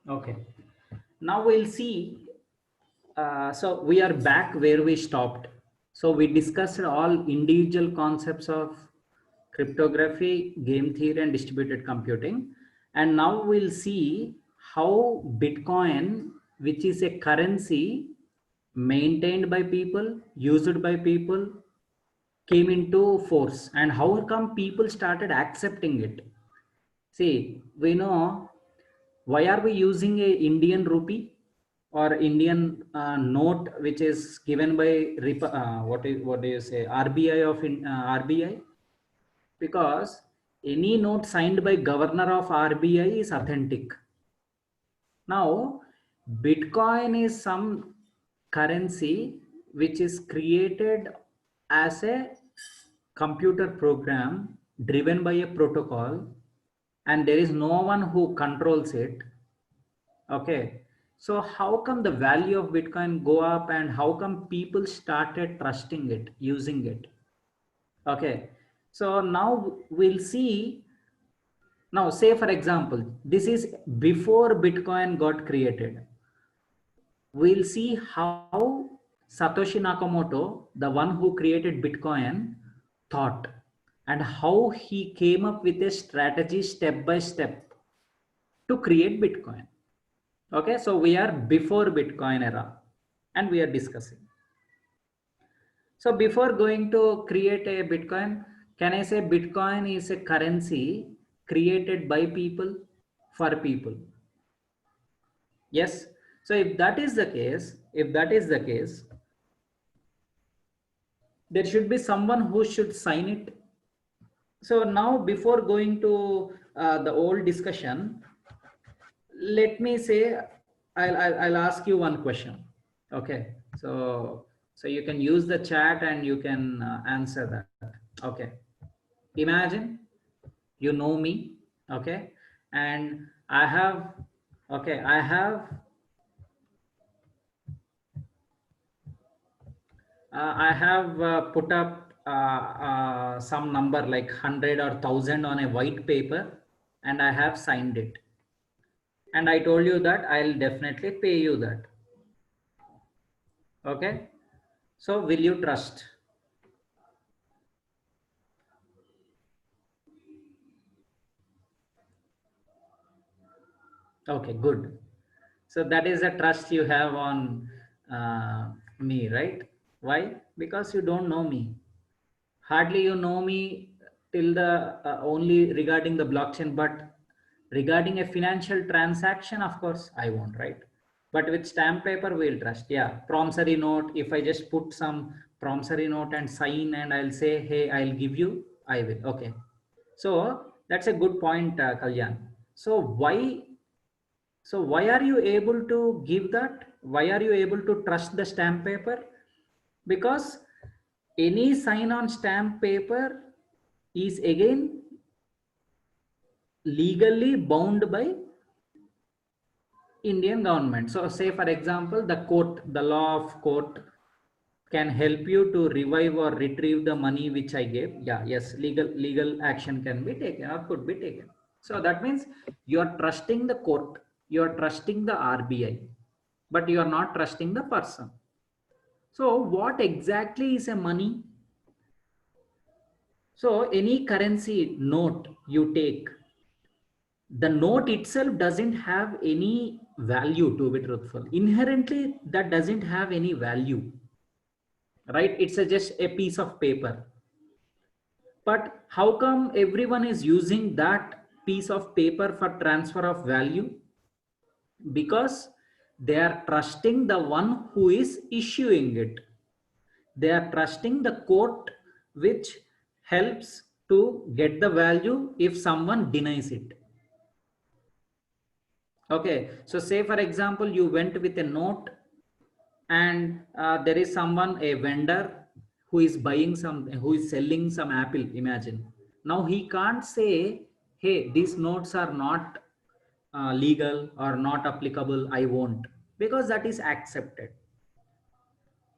Okay. Now we'll see. So we are back where we stopped. So we discussed all individual concepts of cryptography, game theory, and distributed computing. And now we'll see how Bitcoin, which is a currency maintained by people, used by people, came into force, and how come people started accepting it. See, we know why are we using a Indian rupee or Indian note, which is given by what do you say, RBI RBI? Because any note signed by governor of RBI is authentic. Now, Bitcoin is some currency which is created as a computer program driven by a protocol, and there is no one who controls it. Okay. So how come the value of Bitcoin go up, and how come people started trusting it, using it? Okay. So now we'll see. Now, say for example, this is before Bitcoin got created. We'll see how Satoshi Nakamoto, the one who created Bitcoin, thought, and how he came up with a strategy step by step to create Bitcoin. Okay, so we are before Bitcoin era and we are discussing. So before going to create a Bitcoin, can I say Bitcoin is a currency created by people for people? Yes. So if that is the case, there should be someone who should sign it. So now before going to the old discussion, let me say, I'll ask you one question. Okay. So you can use the chat and you can answer that. Okay. Imagine you know me. Okay. And I have, okay, I have put up some number like 100 or 1000 on a white paper, and I have signed it. And I told you that I'll definitely pay you that. Okay. So will you trust? Okay, good. So that is the trust you have on me, right? Why? Because you don't know me. Hardly you know me till the only regarding the blockchain, but regarding a financial transaction, of course, I won't, right? But with stamp paper, we'll trust. Yeah, promissory note. If I just put some promissory note and sign, and I'll say, hey, I'll give you, I will. Okay. So that's a good point, Kalyan. So why are you able to give that? Why are you able to trust the stamp paper? Because any sign on stamp paper is again legally bound by Indian government. So say for example, the law of court can help you to revive or retrieve the money which I gave. Yeah, yes, legal action can be taken or could be taken. So that means you are trusting the court, you are trusting the RBI, but you are not trusting the person. So what exactly is a money? So any currency note you take, the note itself doesn't have any value, to be truthful. Inherently, that doesn't have any value, right? It's just a piece of paper. But how come everyone is using that piece of paper for transfer of value? Because they are trusting the one who is issuing it. They are trusting the court, which helps to get the value if someone denies it. Okay, so say for example, you went with a note, and there is someone, a vendor, who is who is selling some apple, imagine. Now he can't say, hey, these notes are not legal or not applicable, I won't, because that is accepted.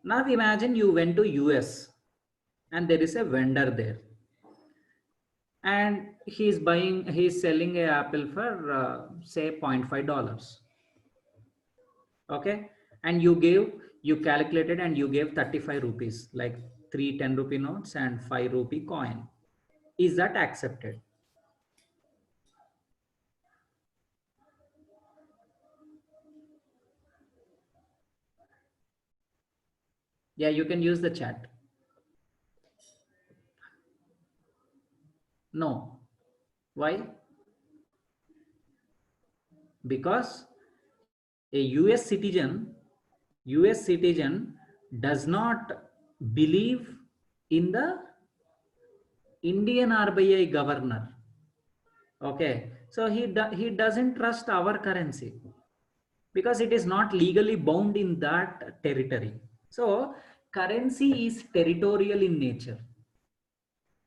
Now imagine you went to US and there is a vendor there, and he's selling a apple for say $0.5. Okay, and you calculated and you gave 35 rupees, like 3 10 rupee notes and 5 rupee coin. Is that accepted? Yeah, you can use the chat. No. Why? Because a US citizen does not believe in the Indian RBI governor. Okay, so he doesn't trust our currency because it is not legally bound in that territory. So currency is territorial in nature,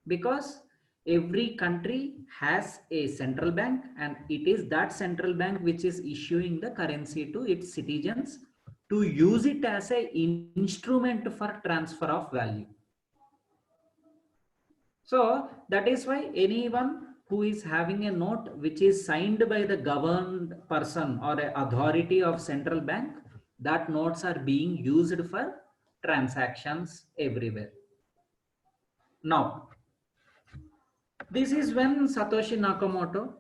because every country has a central bank, and it is that central bank which is issuing the currency to its citizens to use it as a instrument for transfer of value. So that is why anyone who is having a note which is signed by the governed person or a authority of central bank, that notes are being used for transactions everywhere. Now, this is when Satoshi Nakamoto,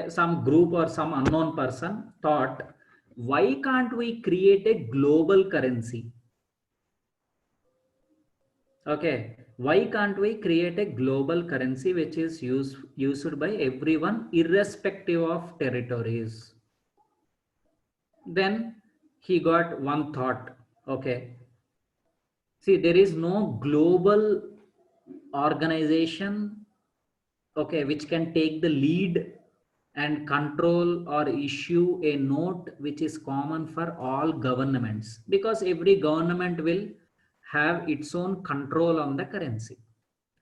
some group or some unknown person, thought, why can't we create a global currency? Okay, why can't we create a global currency which is used by everyone irrespective of territories? Then he got one thought. Okay, see, there is no global organization, okay, which can take the lead and control or issue a note which is common for all governments, because every government will have its own control on the currency,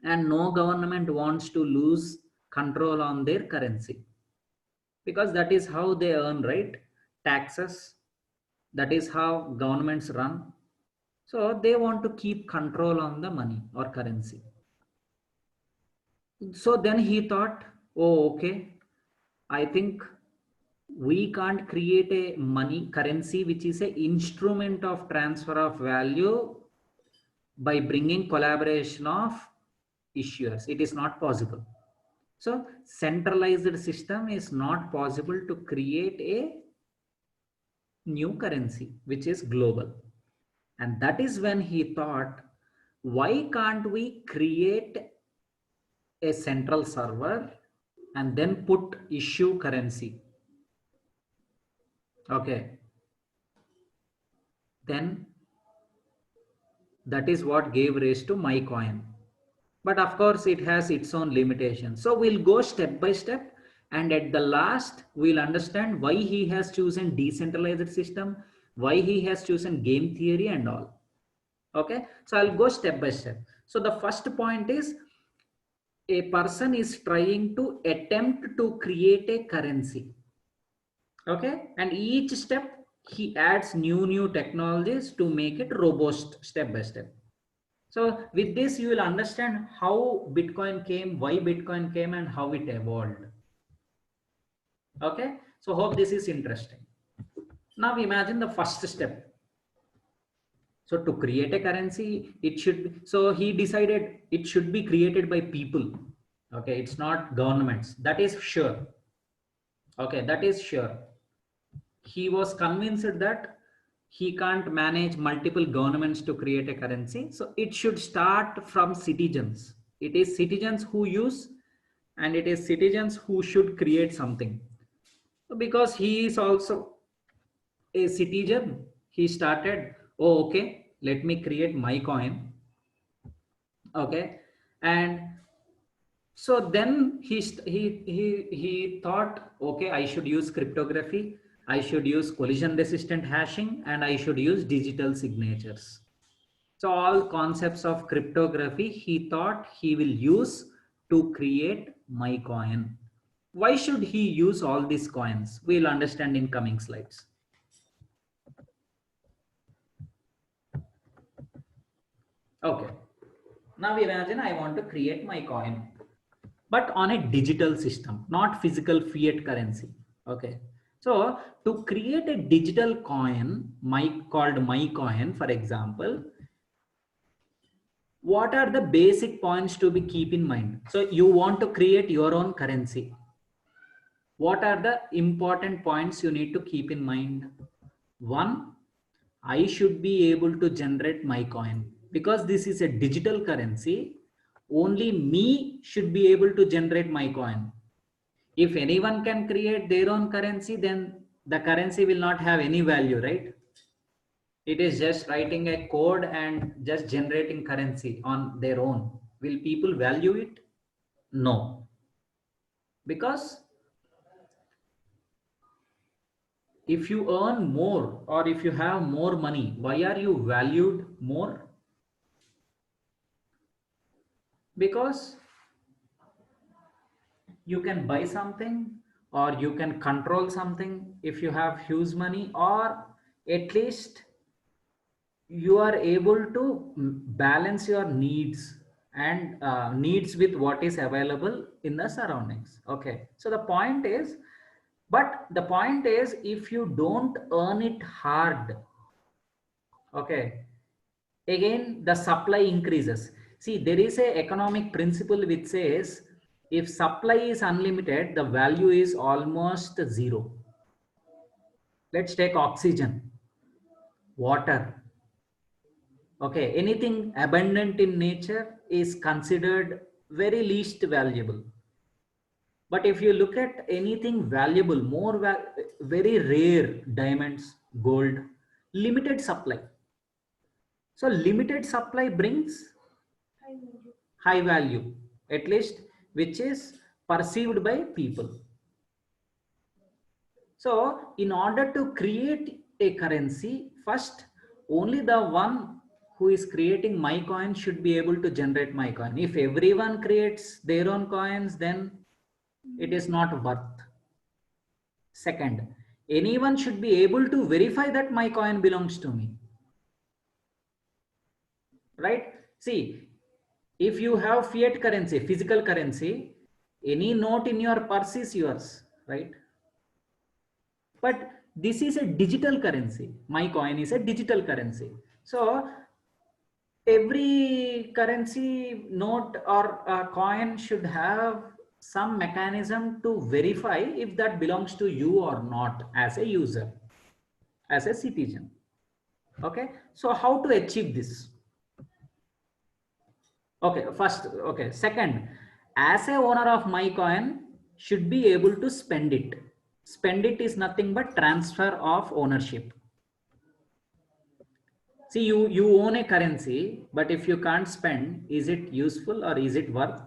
and no government wants to lose control on their currency, because that is how they earn, right? Taxes. That is how governments run. So they want to keep control on the money or currency. So then he thought, oh, okay, I think we can't create a money currency which is a instrument of transfer of value by bringing collaboration of issuers. It is not possible. So centralized system is not possible to create a new currency which is global. And that is when he thought, why can't we create a central server and then put issue currency? Okay. Then that is what gave rise to MyCoin. But of course, it has its own limitations. So we'll go step by step. And at the last, we'll understand why he has chosen decentralized system, why he has chosen game theory and all. Okay. So I'll go step by step. So the first point is, a person is trying to attempt to create a currency. Okay. And each step, he adds new technologies to make it robust step by step. So with this, you will understand how Bitcoin came, why Bitcoin came, and how it evolved. Okay. So hope this is interesting. Now imagine the first step. So to create a currency, it should, so he decided it should be created by people. Okay. It's not governments. That is sure. Okay. That is sure. He was convinced that he can't manage multiple governments to create a currency. So it should start from citizens. It is citizens who use, and it is citizens who should create something. Because he is also a citizen, he started, oh, okay, let me create MyCoin. Okay. And so then he thought, okay, I should use cryptography, I should use collision resistant hashing, and I should use digital signatures. So all concepts of cryptography he thought he will use to create MyCoin. Why should he use all these coins? We'll understand in coming slides. Okay. Now imagine I want to create my coin, but on a digital system, not physical fiat currency. Okay. So to create a digital coin, called MyCoin, for example, what are the basic points to be keep in mind? So you want to create your own currency. What are the important points you need to keep in mind? One, I should be able to generate my coin because this is a digital currency. Only me should be able to generate my coin. If anyone can create their own currency, then the currency will not have any value, right? It is just writing a code and just generating currency on their own. Will people value it? No. Because if you earn more or if you have more money, why are you valued more? Because you can buy something or you can control something if you have huge money, or at least you are able to balance your needs and needs with what is available in the surroundings. Okay, so the point is, but the point is, if you don't earn it hard, okay, again the supply increases. See, there is a economic principle which says if supply is unlimited, the value is almost zero. Let's take oxygen, water. Okay, anything abundant in nature is considered very least valuable. But if you look at anything valuable, very rare, diamonds, gold, limited supply. So limited supply brings high value, at least which is perceived by people. So in order to create a currency, first only the one who is creating my coin should be able to generate my coin. If everyone creates their own coins, then it is not worth. Second, anyone should be able to verify that my coin belongs to me. Right? See, if you have fiat currency, physical currency, any note in your purse is yours, right? But this is a digital currency. My coin is a digital currency. So every currency note or coin should have some mechanism to verify if that belongs to you or not as a user, as a citizen. Okay, so how to achieve this? Okay, first, okay, second, as a owner of my coin should be able to spend it. Spend it is nothing but transfer of ownership. See, you own a currency, but if you can't spend, is it useful or is it worth?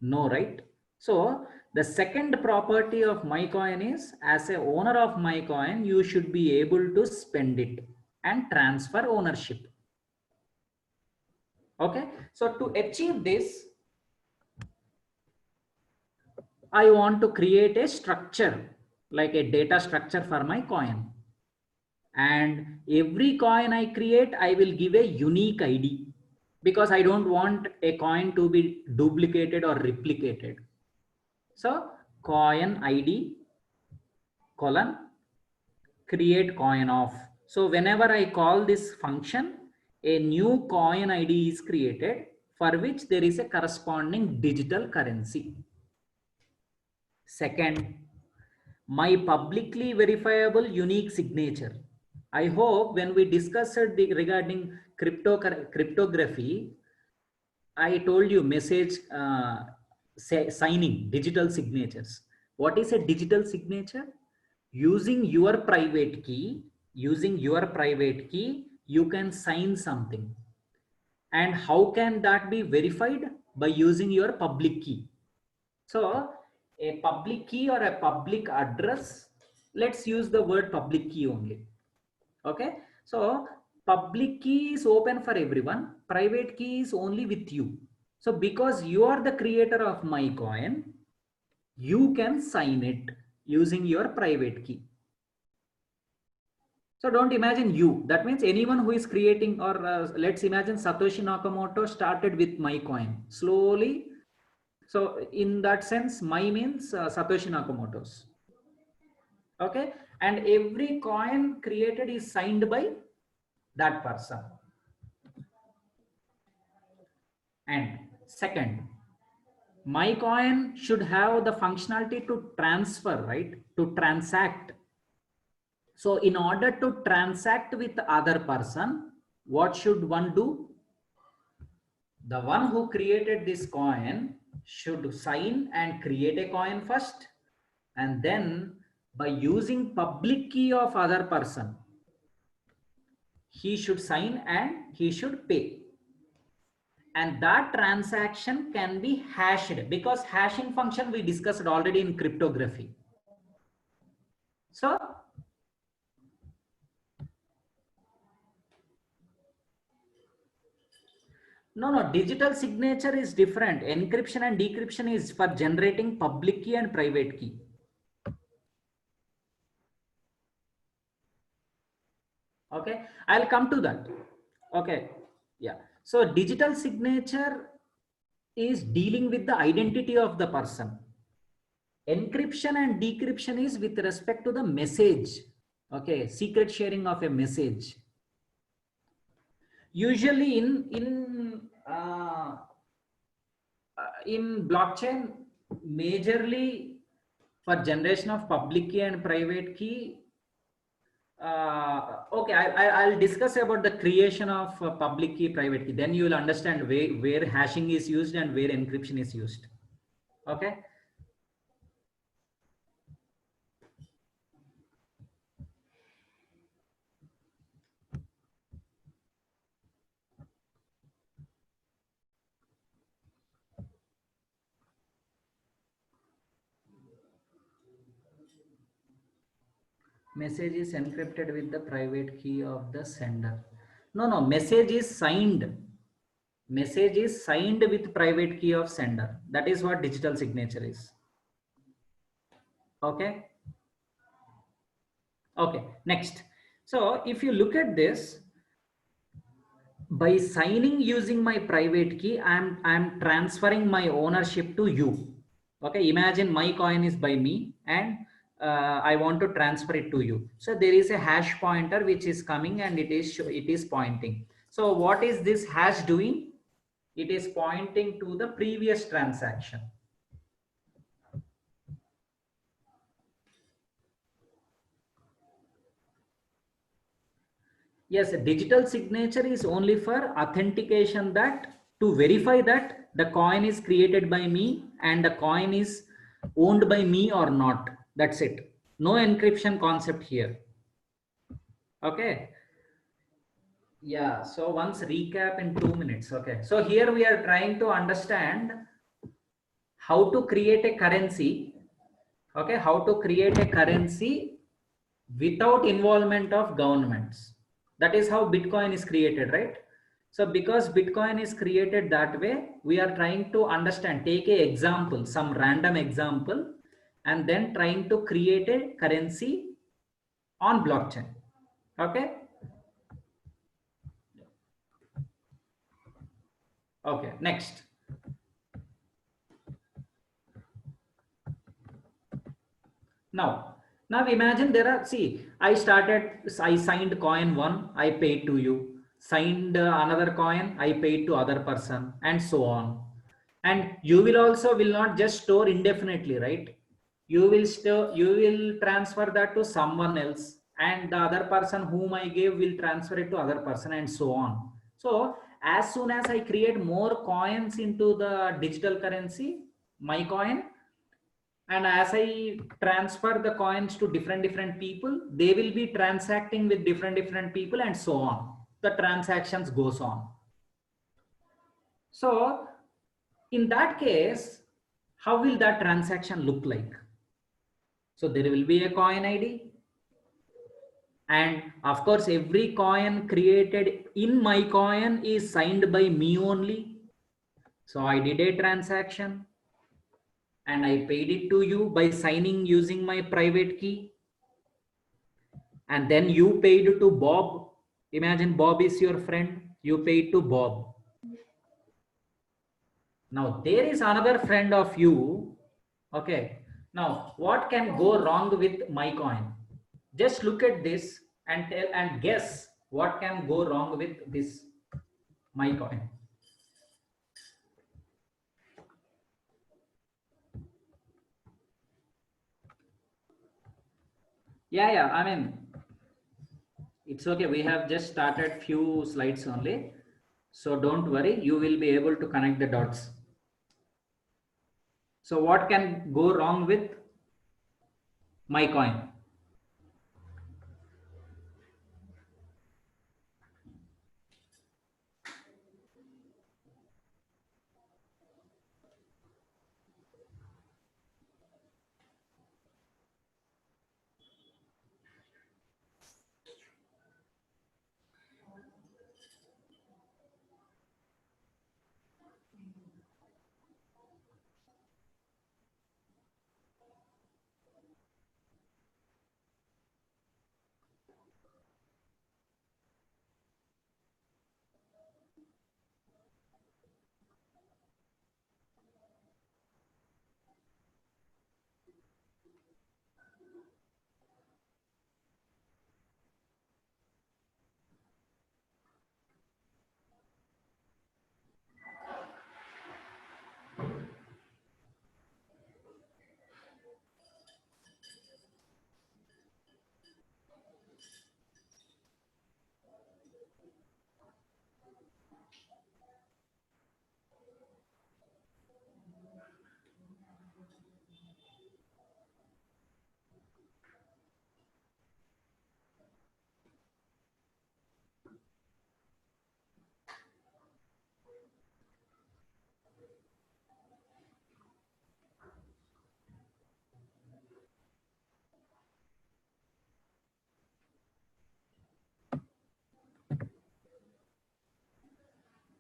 No, right? So the second property of my coin is, as a owner of my coin, you should be able to spend it and transfer ownership. Okay, so to achieve this, I want to create a structure, like a data structure for my coin. And every coin I create, I will give a unique ID, because I don't want a coin to be duplicated or replicated. So coin ID colon create coin of. So whenever I call this function, a new coin ID is created for which there is a corresponding digital currency. Second, my publicly verifiable unique signature. I hope when we discussed regarding cryptography, I told you message signing, digital signatures. What is a digital signature? Using your private key, you can sign something. And how can that be verified? By using your public key. So a public key or a public address, let's use the word public key only. Okay, so public key is open for everyone, private key is only with you. So because you are the creator of my coin, you can sign it using your private key. So don't imagine you. That means anyone who is creating, or let's imagine Satoshi Nakamoto started with MyCoin. Slowly, so in that sense, my means Satoshi Nakamoto's. Okay, and every coin created is signed by that person. And second, MyCoin should have the functionality to transfer, right? To transact. So in order to transact with the other person, what should one do? The one who created this coin should sign and create a coin first, and then by using public key of other person, he should sign and he should pay. And that transaction can be hashed, because hashing function we discussed already in cryptography. So no, digital signature is different. Encryption and decryption is for generating public key and private key. Okay, I'll come to that. Okay, yeah. So digital signature is dealing with the identity of the person. Encryption and decryption is with respect to the message. Okay, secret sharing of a message. Usually in blockchain, majorly for generation of public key and private key. Okay, I'll discuss about the creation of public key, private key. Then you will understand where hashing is used and where encryption is used. Okay. Message is encrypted with the private key of the sender. No, message is signed. Message is signed with private key of sender. That is what digital signature is. Okay. Okay, next. So if you look at this, by signing using my private key, I'm transferring my ownership to you. Okay, imagine my coin is by me, and I want to transfer it to you. So there is a hash pointer which is coming, and it is pointing. So what is this hash doing? It is pointing to the previous transaction. Yes, digital signature is only for authentication, that to verify that the coin is created by me and the coin is owned by me or not. That's it. No encryption concept here. Okay. Yeah. So once recap in 2 minutes. Okay. So here we are trying to understand how to create a currency. Okay. How to create a currency without involvement of governments. That is how Bitcoin is created, right? So because Bitcoin is created that way, we are trying to understand, take a example, some random example, and then trying to create a currency on blockchain. Okay. Okay, next. Now imagine there are, see, I signed coin 1, I paid to you, signed another coin, I paid to other person, and so on. And you will not just store indefinitely, right? You will transfer that to someone else, and the other person whom I gave will transfer it to other person, and so on. So as soon as I create more coins into the digital currency, my coin, and as I transfer the coins to different people, they will be transacting with different people, and so on. The transactions goes on. So in that case, how will that transaction look like? So there will be a coin ID, and of course every coin created in my coin is signed by me only. So I did a transaction, and I paid it to you by signing using my private key. And then you paid to Bob. Imagine Bob is your friend. You paid to Bob. Now there is another friend of you. Okay. Now what can go wrong with my coin? Just look at this and tell and guess what can go wrong with this my coin. Yeah, I mean, it's okay. We have just started few slides only. So don't worry, you will be able to connect the dots. So what can go wrong with my coin?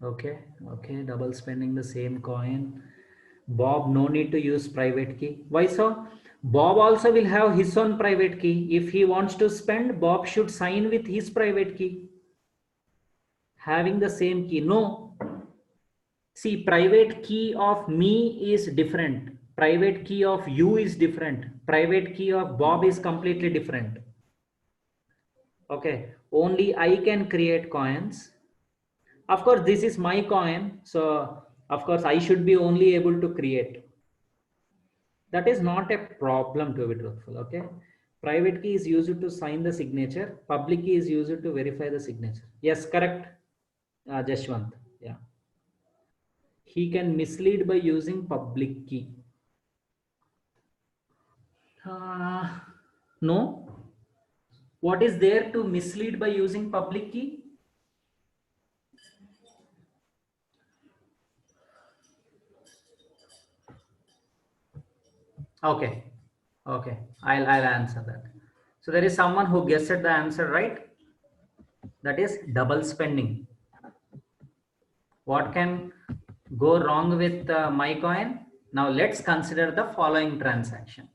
Okay, double spending the same coin. Bob, no need to use private key. Why so? Bob also will have his own private key. If he wants to spend, Bob should sign with his private key. Having the same key. No. See, private key of me is different. Private key of you is different. Private key of Bob is completely different. Okay. Only I can create coins. Of course, this is my coin. So, of course, I should be only able to create. That is not a problem, to be truthful. Okay. Private key is used to sign the signature. Public key is used to verify the signature. Yes, correct. Jashwant. Yeah. He can mislead by using public key. No. What is there to mislead by using public key? Okay. Okay. I'll answer that. So there is someone who guessed the answer right. That is double spending. What can go wrong with my coin? Now let's consider the following transaction.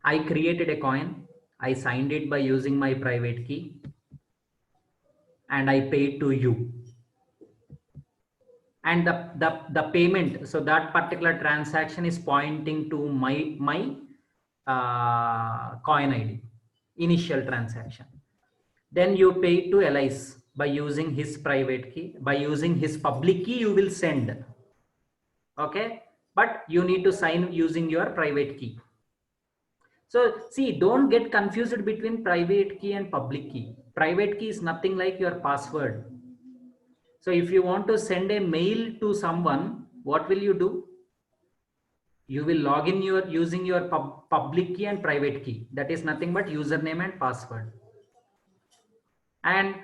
I created a coin. I signed it by using my private key and I paid to you. And the payment, so that particular transaction is pointing to my coin ID, initial transaction. Then you pay to Elise by using his private key. By using his public key, you will send. Okay, but you need to sign using your private key. So see, don't get confused between private key and public key. Private key is nothing like your password. So if you want to send a mail to someone, what will you do? You will log in using your public key and private key. That is nothing but username and password. And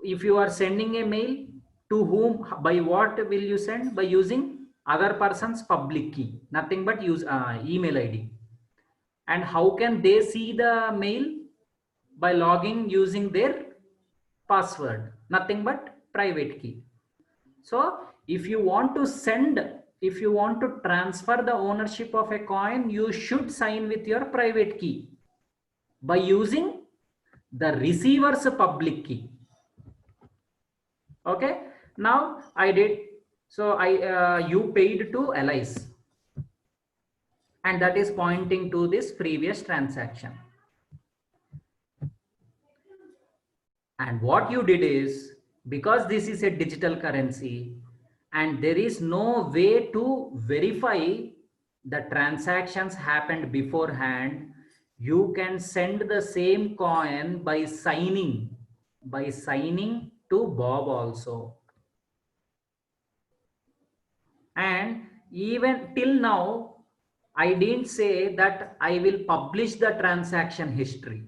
if you are sending a mail, to whom, by what will you send? By using other person's public key, nothing but use email ID. And how can they see the mail? By logging using their password, nothing but private key. So if you want to send if you want to transfer the ownership of a coin, you should sign with your private key by using the receiver's public key. Okay, now I did. So you paid to Alice, and that is pointing to this previous transaction. And what you did is, because this is a digital currency and there is no way to verify the transactions happened beforehand, you can send the same coin by signing to Bob also. And even till now, I didn't say that I will publish the transaction history,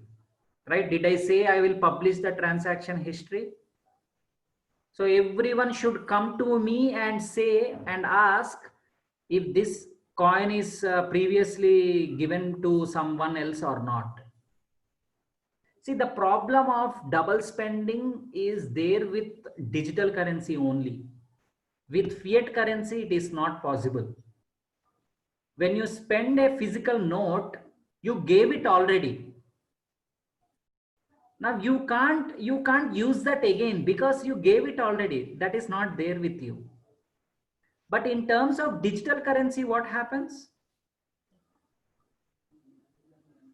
right? Did I say I will publish the transaction history? So everyone should come to me and say and ask if this coin is previously given to someone else or not. See, the problem of double spending is there with digital currency only. With fiat currency, it is not possible. When you spend a physical note, you gave it already. Now you can't use that again because you gave it already. That is not there with you. But in terms of digital currency, what happens?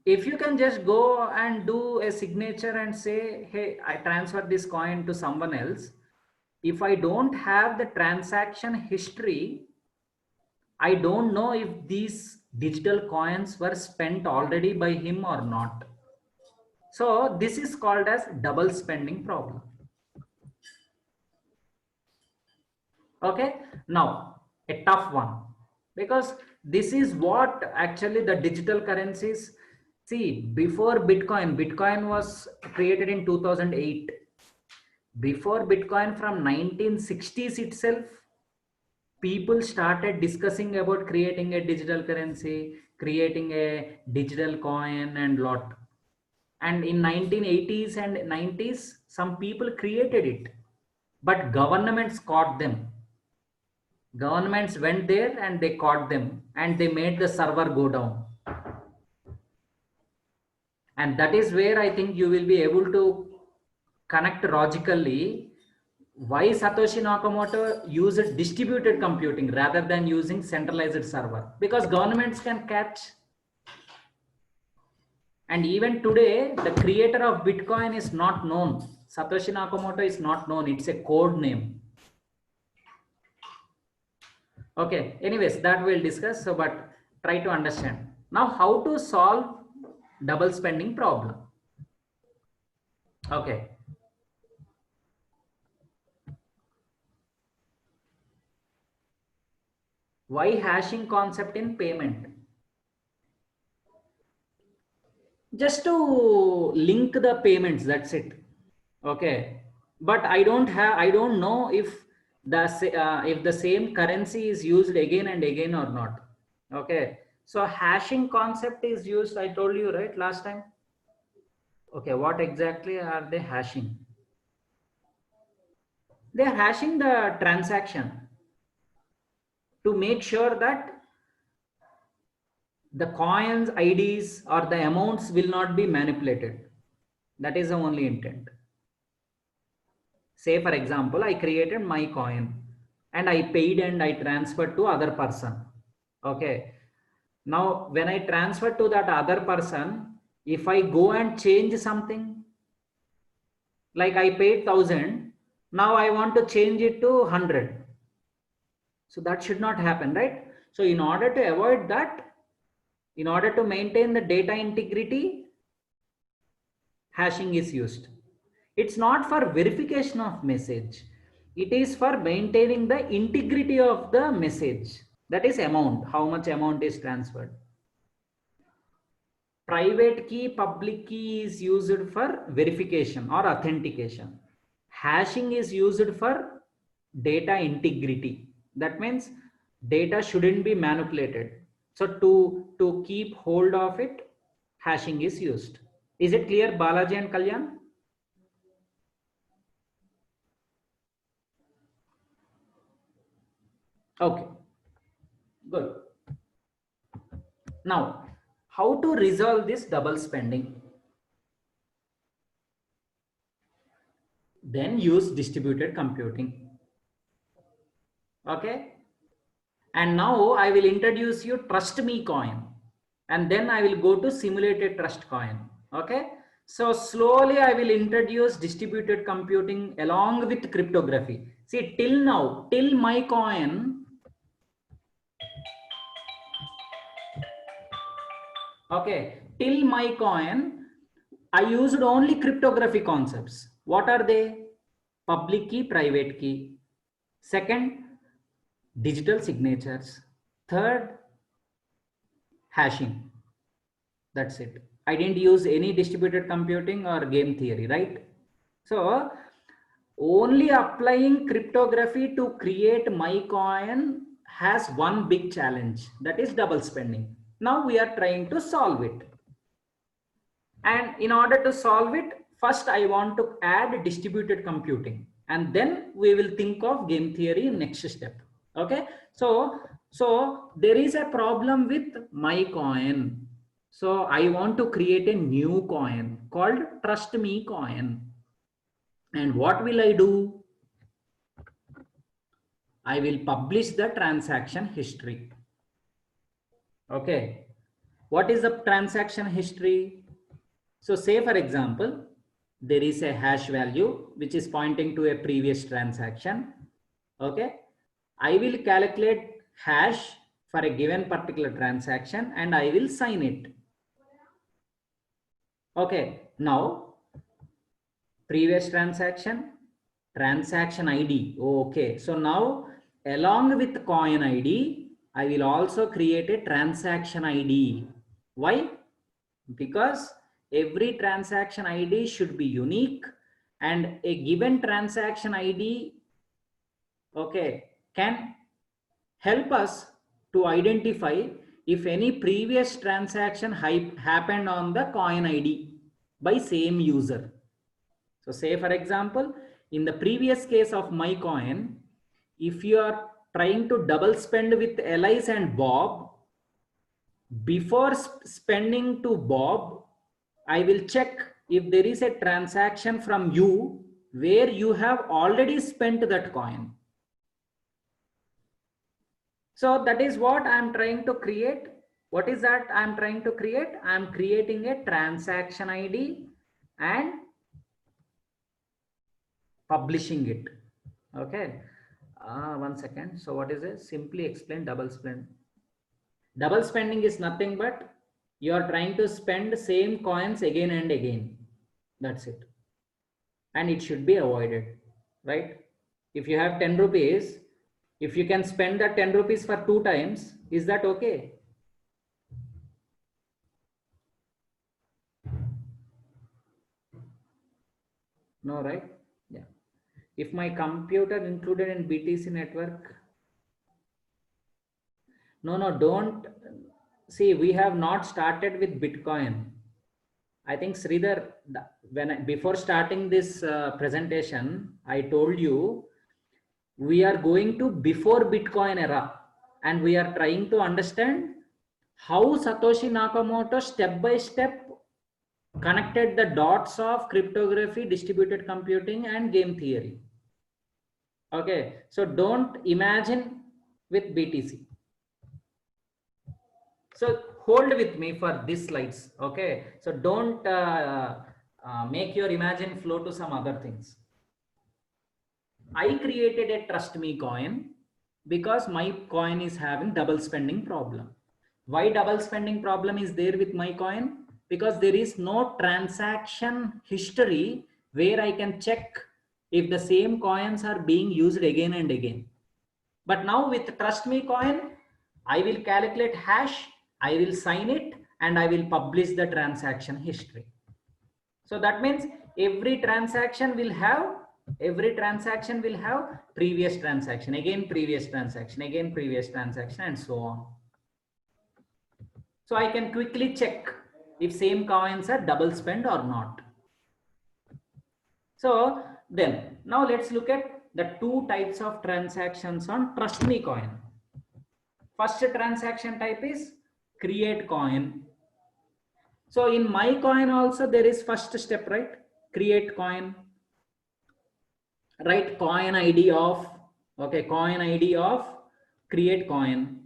If you can just go and do a signature and say, hey, I transfer this coin to someone else. If I don't have the transaction history, I don't know if these digital coins were spent already by him or not. So this is called as double spending problem. Okay, now a tough one, because this is what actually the digital currencies. See, before Bitcoin was created in 2008. Before Bitcoin, from 1960s itself, people started discussing about creating a digital currency, creating a digital coin and lot. And in 1980s and 90s, some people created it, but governments caught them. Governments went there and they caught them and they made the server go down. And that is where I think you will be able to connect logically why Satoshi Nakamoto used distributed computing rather than using centralized server, because governments can catch. And even today, the creator of Bitcoin is not known. Satoshi Nakamoto is not known. It's a code name. Okay, anyways, that we'll discuss. So, but try to understand. Now, how to solve double spending problem? Okay. Why hashing concept in payment? Just to link the payments, that's it. Okay. But I don't know if the same currency is used again and again or not. Okay. So hashing concept is used, I told you, right, last time. Okay, what exactly are they hashing? They are hashing the transaction to make sure that the coins, IDs, or the amounts will not be manipulated. That is the only intent. Say, for example, I created my coin and I paid and I transferred to other person. Okay. Now, when I transfer to that other person, if I go and change something, like I paid 1,000, now I want to change it to 100. So that should not happen, right? So in order to avoid that, in order to maintain the data integrity, hashing is used. It's not for verification of message. It is for maintaining the integrity of the message. That is amount, how much amount is transferred. Private key, public key is used for verification or authentication. Hashing is used for data integrity. That means data shouldn't be manipulated. So to keep hold of it, hashing is used. Is it clear, Balaji and Kalyan? Okay. Good. Now, how to resolve this double spending? Then use distributed computing. Okay. And now I will introduce you Trust Me coin, and then I will go to simulated trust coin. Okay. So slowly I will introduce distributed computing along with cryptography. See, till now, till my coin, okay, till my coin, I used only cryptography concepts. What are they? Public key, private key. Second, digital signatures. Third, hashing. That's it. I didn't use any distributed computing or game theory, right? So only applying cryptography to create my coin has one big challenge, that is double spending. Now we are trying to solve it. And in order to solve it, first I want to add distributed computing, and then we will think of game theory in next step. Okay. So there is a problem with my coin. So I want to create a new coin called Trust Me coin. And what will I do? I will publish the transaction history. Okay. What is the transaction history? So say for example, there is a hash value which is pointing to a previous transaction. Okay. I will calculate hash for a given particular transaction and I will sign it. Okay. Now, previous transaction, transaction ID. Okay. So now along with coin ID, I will also create a transaction ID. Why? Because every transaction ID should be unique, and a given transaction ID, okay, can help us to identify if any previous transaction happened on the coin ID by same user. So say for example, in the previous case of my coin, if you are trying to double spend with Alice and Bob, before spending to Bob, I will check if there is a transaction from you where you have already spent that coin. So that is what I am trying to create. What is that I am trying to create? I am creating a transaction ID and publishing it. Okay. 1 second. So what is it? Simply explain double spend. Double spending is nothing but you are trying to spend same coins again and again. That's it. And it should be avoided, right? If you have 10 rupees, if you can spend that 10 rupees for 2 times, is that okay? No, right? Yeah. If my computer included in BTC network, no, don't. See, we have not started with Bitcoin. I think Sridhar, before starting this presentation, I told you we are going to before Bitcoin era, and we are trying to understand how Satoshi Nakamoto step by step connected the dots of cryptography, distributed computing, and game theory. Okay, so don't imagine with BTC. So hold with me for these slides. Okay, so don't make your imagine flow to some other things. I created a Trust Me coin because my coin is having double spending problem. Why double spending problem is there with my coin? Because there is no transaction history where I can check if the same coins are being used again and again. But now with Trust Me coin, I will calculate hash, I will sign it, and I will publish the transaction history. So that means every transaction will have previous transaction, again previous transaction, again previous transaction, and so on. So I can quickly check if same coins are double spent or not. So then now let's look at the 2 types of transactions on Trust Me coin. First transaction type is create coin. So in my coin also there is first step, right? Create coin, write coin ID of, okay, coin ID of create coin,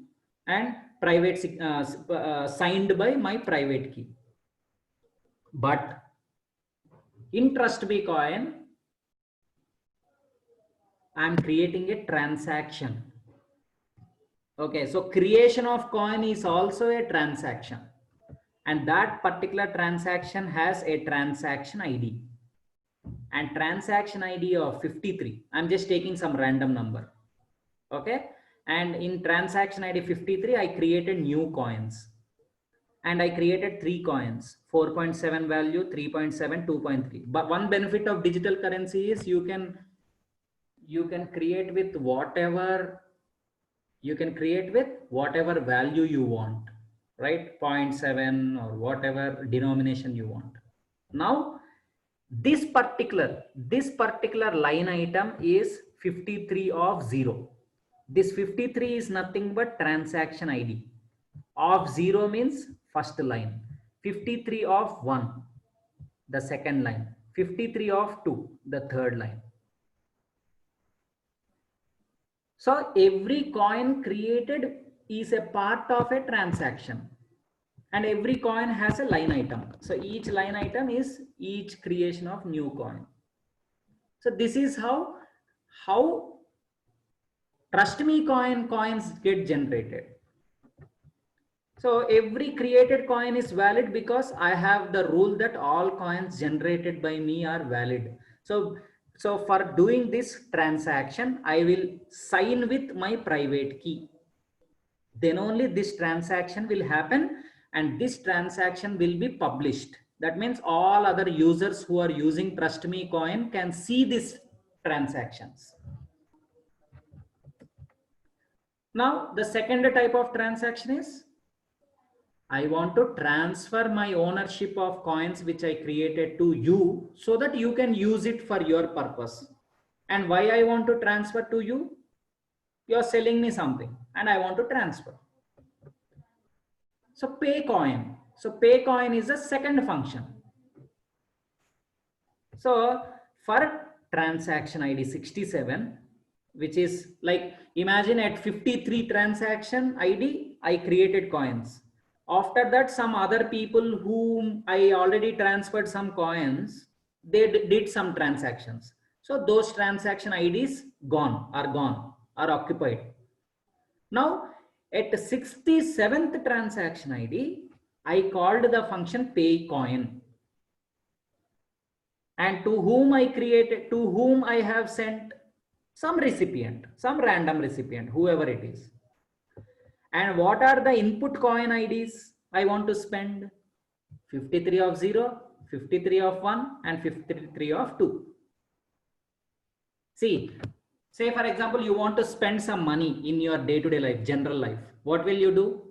and private signed by my private key. But in TrustMe coin, I'm creating a transaction. Okay, so creation of coin is also a transaction, and that particular transaction has a transaction ID, and transaction ID of 53. I'm just taking some random number. Okay, and in transaction ID 53, I created new coins, and I created 3 coins, 4.7 value, 3.7, 2.3. But one benefit of digital currency is you can create with whatever value you want, right? 0.7 or whatever denomination you want. Now this particular line item is 53 of 0. This 53 is nothing but transaction ID. Of 0 means first line, 53 of 1 the second line, 53 of 2 the third line. So every coin created is a part of a transaction, and every coin has a line item. So each line item is each creation of new coin. So this is how TrustMe coins get generated. So every created coin is valid because I have the rule that all coins generated by me are valid. So for doing this transaction, I will sign with my private key. Then only this transaction will happen, and this transaction will be published. That means all other users who are using TrustMe coin can see these transactions. Now the second type of transaction is, I want to transfer my ownership of coins which I created to you so that you can use it for your purpose. And why I want to transfer to you? You're selling me something and I want to transfer. So pay coin. So pay coin is a second function. So for transaction ID 67, which is like, imagine at 53 transaction ID, I created coins. After that, some other people whom I already transferred some coins, they did some transactions. So those transaction IDs are occupied. Now at the 67th transaction ID, I called the function pay coin. And to whom I have sent some recipient, some random recipient, whoever it is. And what are the input coin IDs I want to spend? 53 of 0, 53 of 1, and 53 of 2. See, say for example, you want to spend some money in your day-to-day life, general life. What will you do?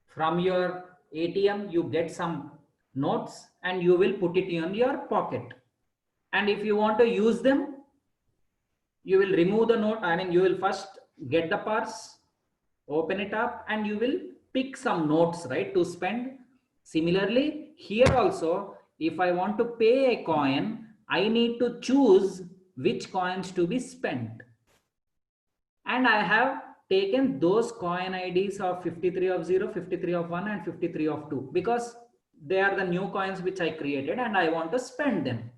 From your ATM, you get some notes and you will put it in your pocket. And if you want to use them, you will remove the note. I mean, you will first get the purse, open it up, and you will pick some notes, right, to spend. Similarly, here also, if I want to pay a coin, I need to choose which coins to be spent. And I have taken those coin IDs of 53 of 0, 53 of 1, and 53 of 2 because they are the new coins which I created and I want to spend them.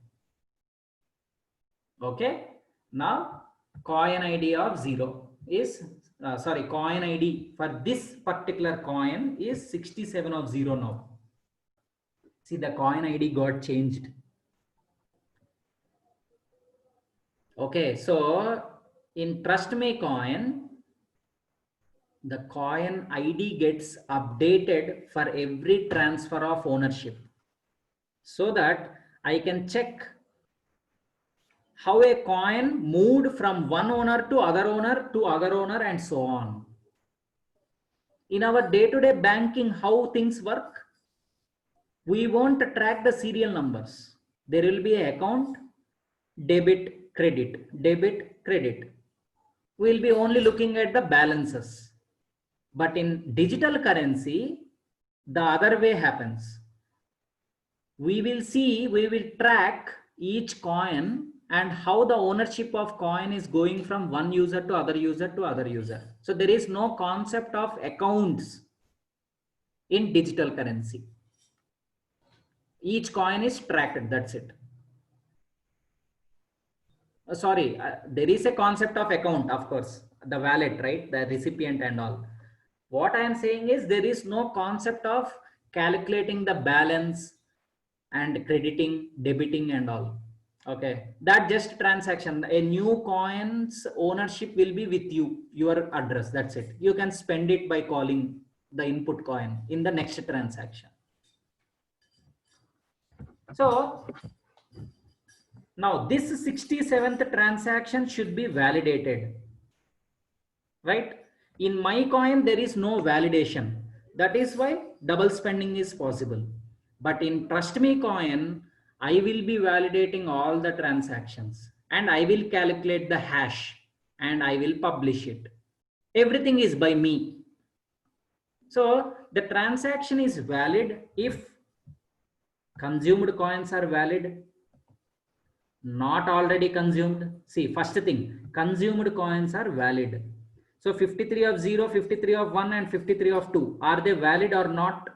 Okay. Now coin ID of 0 is, coin ID for this particular coin is 67 of 0 now. See, the coin ID got changed. Okay, so in TrustMe coin, the coin ID gets updated for every transfer of ownership so that I can check how a coin moved from one owner to other owner and so on. In our day-to-day banking, how things work, we won't track the serial numbers. There will be an account, debit, credit, debit, credit. We'll be only looking at the balances. But in digital currency, the other way happens. We will track each coin and how the ownership of coin is going from one user to other user to other user. So there is no concept of accounts in digital currency. Each coin is tracked, that's it. There is a concept of account, of course, the wallet, right? The recipient and all. What I am saying is there is no concept of calculating the balance and crediting, debiting and all. Okay, that just transaction. A new coin's ownership will be with you, your address, that's it. You can spend it by calling the input coin in the next transaction. So now this 67th transaction should be validated, right? In my coin, there is no validation. That is why double spending is possible. But in Trust Me coin, I will be validating all the transactions and I will calculate the hash and I will publish it. Everything is by me. So the transaction is valid if consumed coins are valid, not already consumed. See, first thing, consumed coins are valid. So 53 of 0, 53 of 1 and 53 of 2, are they valid or not?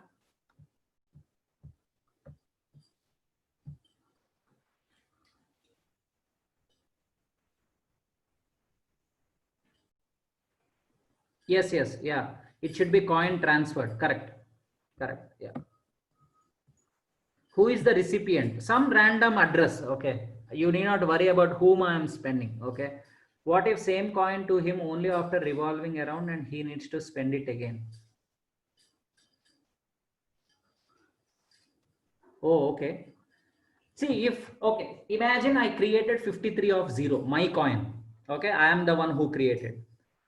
Yes, yes, yeah. It should be coin transferred. Correct. Correct. Yeah. Who is the recipient? Some random address. Okay. You need not worry about whom I am spending. Okay. What if same coin to him only after revolving around and he needs to spend it again? Oh, okay. See, if, okay, imagine I created 53 of 0, my coin. Okay. I am the one who created.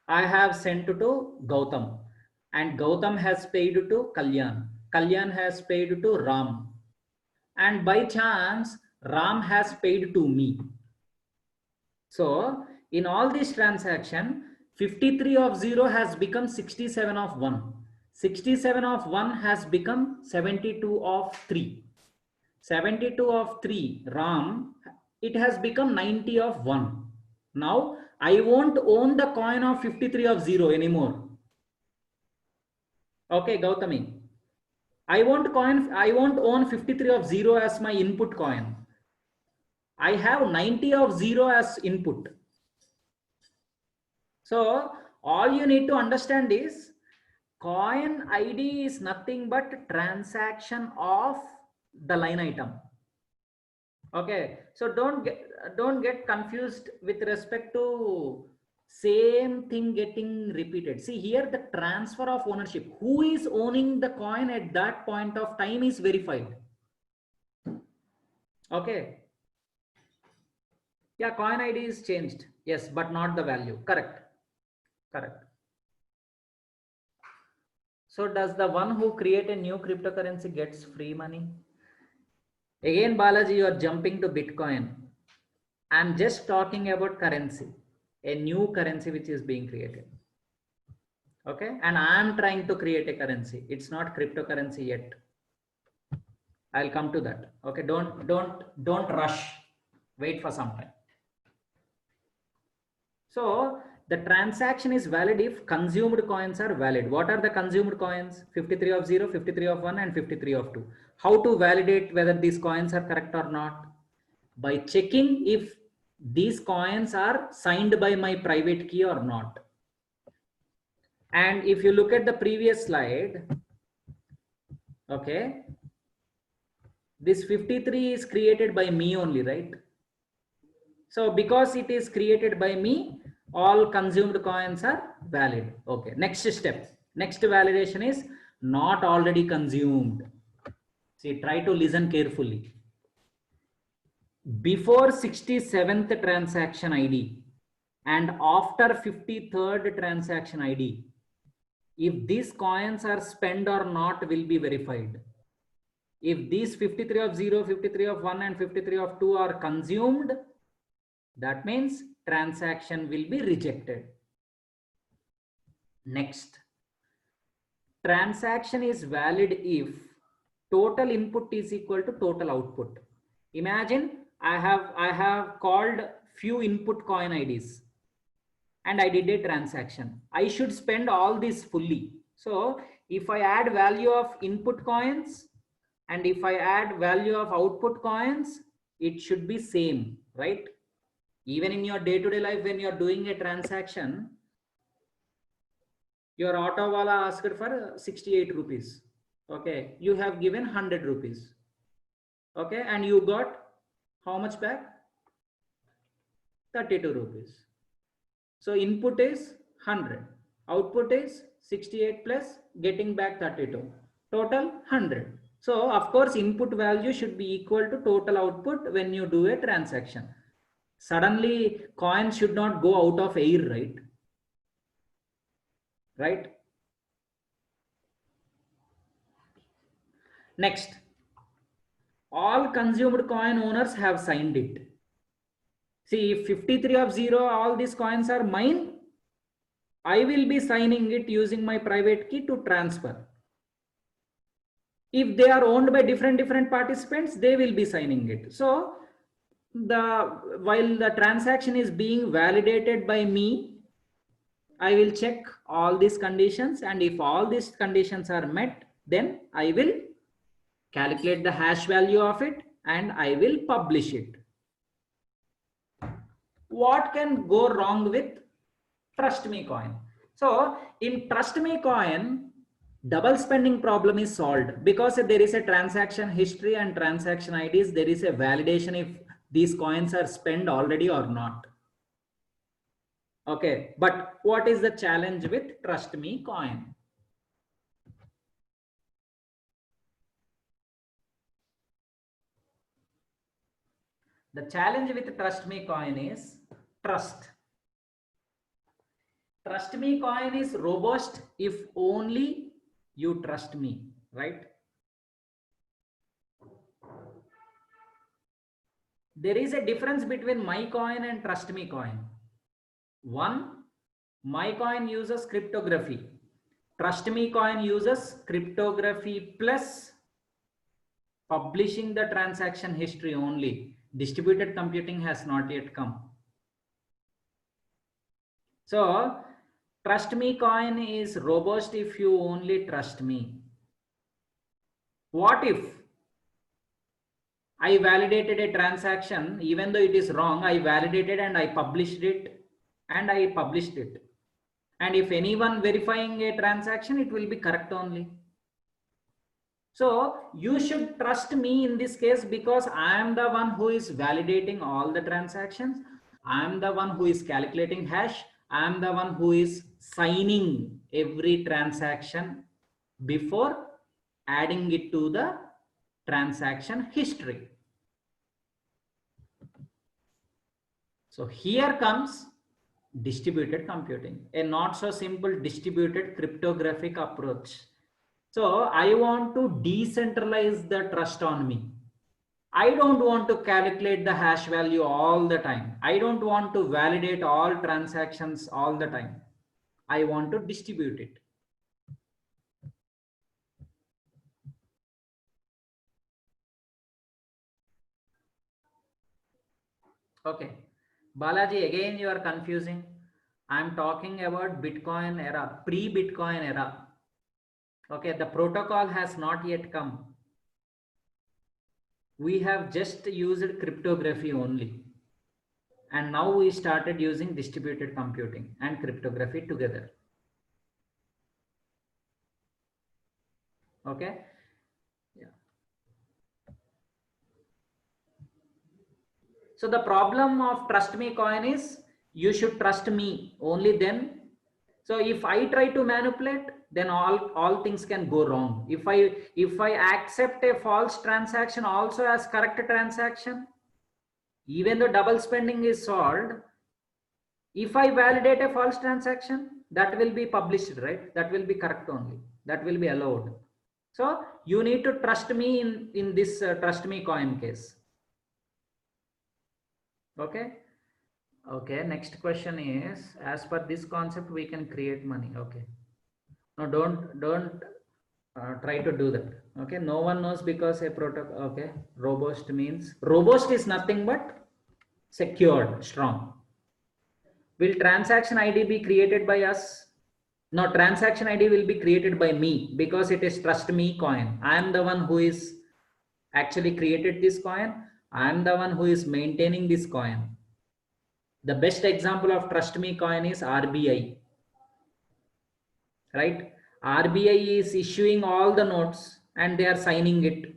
I have sent to Gautam and Gautam has paid to Kalyan. Kalyan has paid to Ram. And by chance, Ram has paid to me. So in all this transaction, 53 of 0 has become 67 of 1. 67 of 1 has become 72 of 3. 72 of 3, Ram, it has become 90 of 1. Now, I won't own the coin of 53 of 0 anymore. Okay, Gautami. I won't own 53 of 0 as my input coin. I have 90 of 0 as input. So all you need to understand is coin ID is nothing but transaction of the line item. Okay, so don't get confused with respect to same thing getting repeated. See here, the transfer of ownership, who is owning the coin at that point of time is verified. Okay, yeah, coin ID is changed, yes, but not the value. Correct. Correct. So does the one who create a new cryptocurrency gets free money? Again, Balaji, you are jumping to Bitcoin. I'm just talking about currency, a new currency which is being created. Okay, and I'm trying to create a currency. It's not cryptocurrency yet. I'll come to that. Okay, don't rush. Wait for some time. So the transaction is valid if consumed coins are valid. What are the consumed coins? 53 of 0, 53 of 1 and 53 of 2. How to validate whether these coins are correct or not? By checking if these coins are signed by my private key or not. And if you look at the previous slide, okay, this 53 is created by me only, right? So because it is created by me, all consumed coins are valid. Okay, next step. Next validation is not already consumed. See, try to listen carefully. Before 67th transaction ID and after 53rd transaction ID, if these coins are spent or not will be verified. If these 53 of 0, 53 of 1 and 53 of 2 are consumed, that means transaction will be rejected. Next, transaction is valid if total input is equal to total output. Imagine I have called few input coin IDs and I did a transaction. I should spend all this fully. So if I add value of input coins and if I add value of output coins, it should be same, right? Even in your day-to-day life, when you're doing a transaction, your auto wala asked for 68 rupees. Okay, you have given 100 rupees. Okay, and you got how much back? 32 rupees. So input is 100, output is 68 plus getting back 32, total 100. So of course input value should be equal to total output when you do a transaction. Suddenly coins should not go out of air, right? Right? Next, all consumed coin owners have signed it. See, if 53 of 0, all these coins are mine, I will be signing it using my private key to transfer. If they are owned by different participants, they will be signing it. So while the transaction is being validated by me, I will check all these conditions, and if all these conditions are met, then I will calculate the hash value of it and I will publish it. What can go wrong with Trust Me coin? So in Trust Me coin, double spending problem is solved because there is a transaction history and transaction IDs. There is a validation if these coins are spent already or not. Okay, but what is the challenge with Trust Me coin? The challenge with Trust Me coin is trust. Trust Me coin is robust if only you trust me, right? There is a difference between my coin and Trust Me coin. One, my coin uses cryptography. Trust Me coin uses cryptography plus publishing the transaction history only. Distributed computing has not yet come. So Trust Me coin is robust if you only trust me. What if I validated a transaction, even though it is wrong, I validated and I published it and I published it. And if anyone verifying a transaction, it will be correct only. So you should trust me in this case because I am the one who is validating all the transactions. I am the one who is calculating hash. I am the one who is signing every transaction before adding it to the transaction history. So here comes distributed computing, a not so simple distributed cryptographic approach. So I want to decentralize the trust on me. I don't want to calculate the hash value all the time. I don't want to validate all transactions all the time. I want to distribute it. Okay. Balaji, again you are confusing. I'm talking about Bitcoin era, pre-Bitcoin era. Okay, the protocol has not yet come. We have just used cryptography only. And now we started using distributed computing and cryptography together. Okay. Yeah. So the problem of Trust Me coin is you should trust me only then. So if I try to manipulate, then all things can go wrong. If I accept a false transaction also as correct transaction, even though double spending is solved, if I validate a false transaction, that will be published, right? That will be correct only. That will be allowed. So you need to trust me in this Trust Me coin case. Okay. Okay. Next question is, as per this concept, we can create money. Okay. No, don't try to do that. Okay, no one knows because a protocol. Okay, robust means robust is nothing but secured, strong. Will transaction ID be created by us? No, transaction ID will be created by me because it is trust me coin. I am the one who is actually created this coin. I am the one who is maintaining this coin. The best example of trust me coin is RBI, right? RBI is issuing all the notes and they are signing it.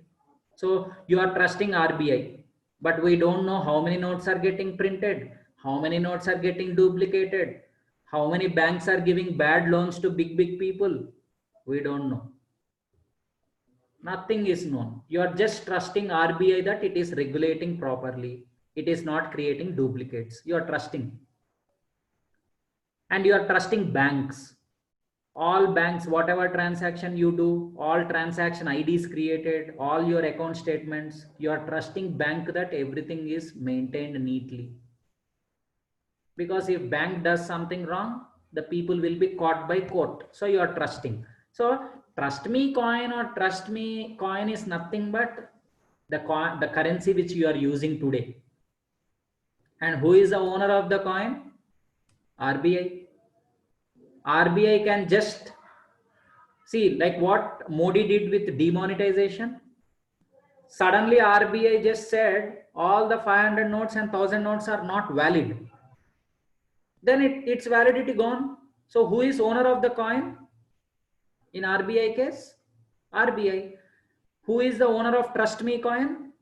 So you are trusting RBI, but we don't know how many notes are getting printed, how many notes are getting duplicated, how many banks are giving bad loans to big people. We don't know. Nothing is known. You are just trusting RBI that it is regulating properly. It is not creating duplicates. You are trusting. And you are trusting banks. All banks, whatever transaction you do, all transaction IDs created, all your account statements, you are trusting bank that everything is maintained neatly. Because if bank does something wrong, the people will be caught by court. So you are trusting. So trust me coin or trust me coin is nothing but the coin, the currency which you are using today. And who is the owner of the coin? RBI. RBI can just see like what Modi did with demonetization. Suddenly RBI just said all the 500 notes and 1000 notes are not valid. Then its validity gone. So who is owner of the coin in RBI case? RBI. Who is the owner of Trust Me coin?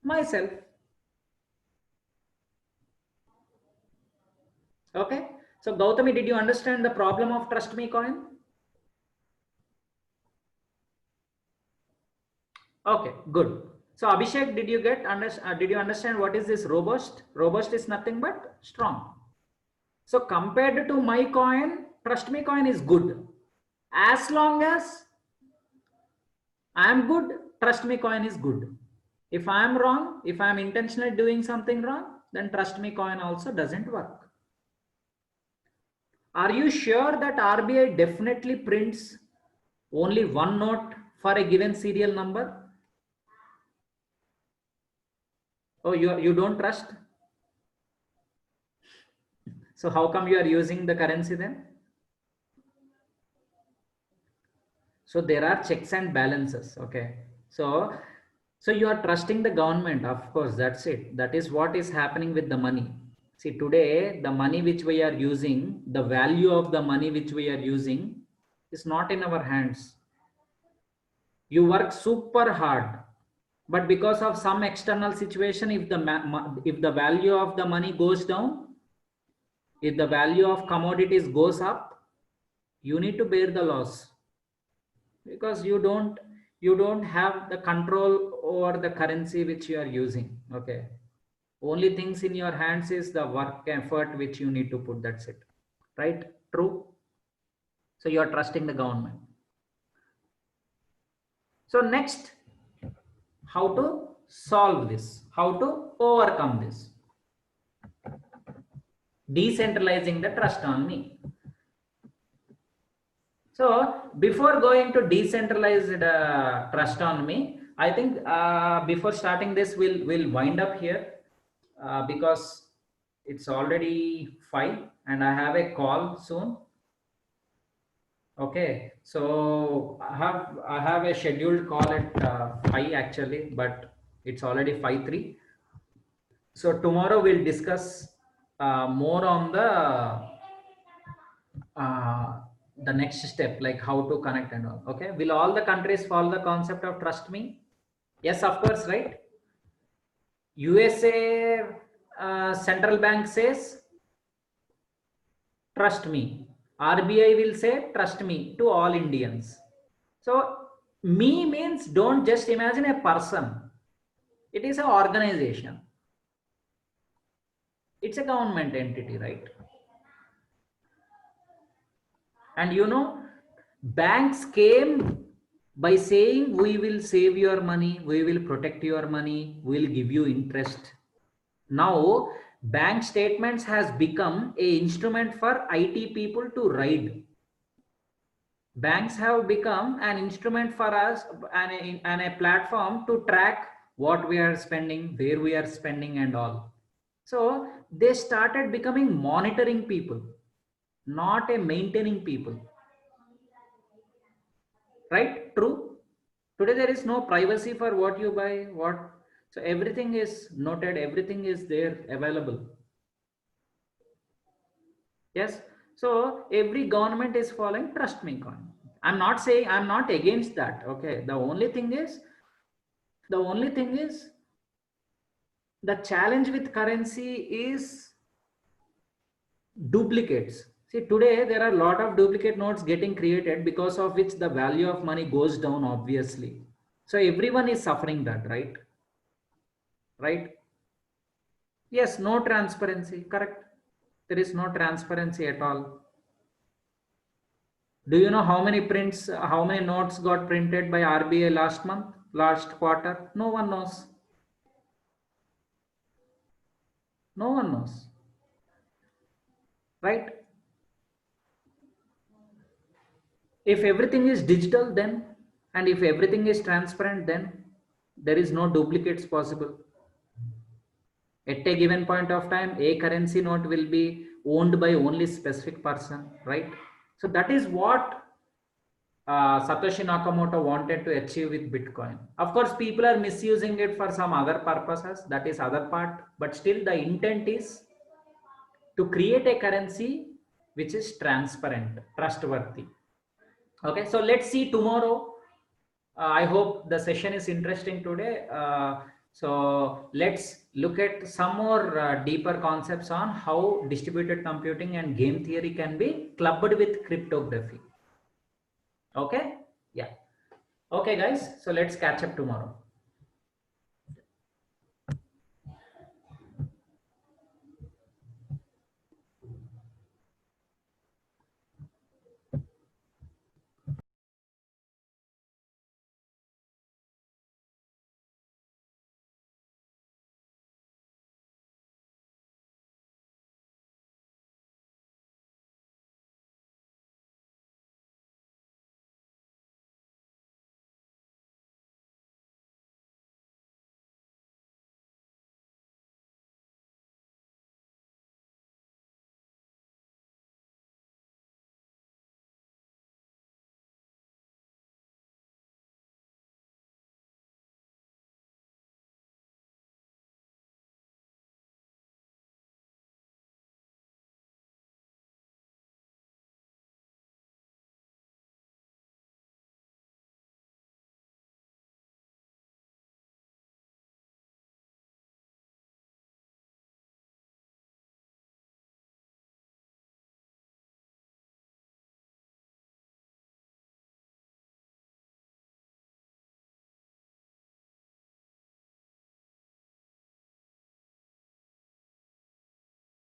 Myself. Okay. So Gautami, did you understand the problem of Trust Me coin? Okay, good. So Abhishek, did you understand what is this robust? Robust is nothing but strong. So compared to my coin, Trust Me coin is good. As long as I am good, Trust Me coin is good. If I am wrong, if I am intentionally doing something wrong, then Trust Me coin also doesn't work. Are you sure that RBI definitely prints only one note for a given serial number? Oh, you don't trust? So how come you are using the currency then? So there are checks and balances. Okay. So you are trusting the government. Of course, that's it. That is what is happening with the money. See, today, the money which we are using, the value of the money which we are using is not in our hands. You work super hard, but because of some external situation, if the value of the money goes down, if the value of commodities goes up, you need to bear the loss because you don't have the control over the currency which you are using. Okay, only things in your hands is the work effort which you need to put. That's it, right? True. So you are trusting the government. So next, how to solve this, how to overcome this? Decentralizing the trust on me. So before going to decentralized trust on me, I think before starting this, we'll wind up here because it's already 5 and I have a call soon. Okay, so I have a scheduled call at 5 actually, but it's already 5:03. So tomorrow we'll discuss more on the next step, like how to connect and all. Okay, will all the countries follow the concept of trust me? Yes, of course, right? USA central bank says trust me. RBI will say trust me to all Indians. So me means don't just imagine a person. It is an organization. It's a government entity, right? And banks came by saying we will save your money, we will protect your money, we'll give you interest. Now bank statements has become a instrument for IT people to ride. Banks have become an instrument for us and a platform to track what we are spending, where we are spending, and all. So they started becoming monitoring people, not a maintaining people. Right? True. Today there is no privacy for what you buy, what. So everything is noted, everything is there available. Yes. So every government is following trust me coin. I'm not saying, I'm not against that. Okay. The only thing is the challenge with currency is duplicates. See, today there are a lot of duplicate notes getting created, because of which the value of money goes down, obviously. So everyone is suffering that, right? Right? Yes, no transparency. Correct. There is no transparency at all. Do you know how many prints, how many notes got printed by RBI last month, last quarter? No one knows. No one knows. Right? If everything is digital, then, and if everything is transparent, then there is no duplicates possible. At a given point of time, a currency note will be owned by only specific person, right? So that is what Satoshi Nakamoto wanted to achieve with Bitcoin. Of course, people are misusing it for some other purposes. That is other part. But still, the intent is to create a currency which is transparent, trustworthy. Okay, so let's see tomorrow. I hope the session is interesting today. So let's look at some more deeper concepts on how distributed computing and game theory can be clubbed with cryptography. Okay, yeah. Okay, guys. So let's catch up tomorrow.